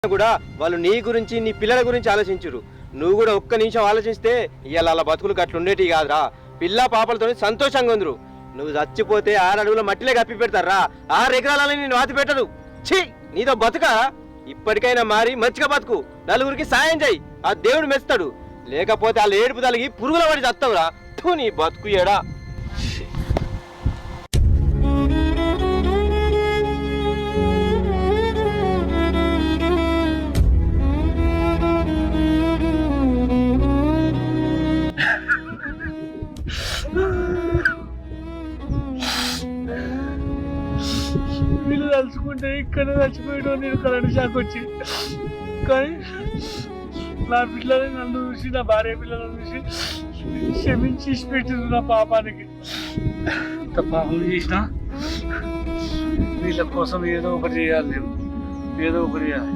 కూడా వాళ్ళు నీ గురించి నీ పిల్లల గురించి ఆలోచించురు. నువ్వు కూడా ఒక్క నిమిషం ఆలోచిస్తే ఇవాళ అలా బతుకులు గట్లుండేటి కాదురా. పిల్ల పాపలతో సంతోషంగా ఉందరు. నువ్వు చచ్చిపోతే 6 అడుగుల మట్టిలే కప్పి పెడతారా, 6 ఎకరాలని నేను వాతి పెట్టదు. ఛీ, నీతో బతుక ఇప్పటికైనా మారి మంచిగా బతుకు, నలుగురికి సాయం చేయి, ఆ దేవుడు మెస్తాడు. లేకపోతే వాళ్ళు ఏడుపు తలిగి పురుగుల పడి చస్తావురా. నీ బతుకు ఏడా. వీళ్ళు తలుచుకుంటే ఇక్కడ చచ్చిపోయాడు. నేను కరెంట్ షాక్ వచ్చి, కానీ నా పిల్లల్ని నన్ను చూసి, నా భార్య పిల్లలను చూసి క్షమించి పెట్టింది నా పాపానికి. ఇంత పాపం చేసినా వీళ్ళ కోసం ఏదో ఒకటి చేయాలి, నేను ఏదో ఒకటి చేయాలి.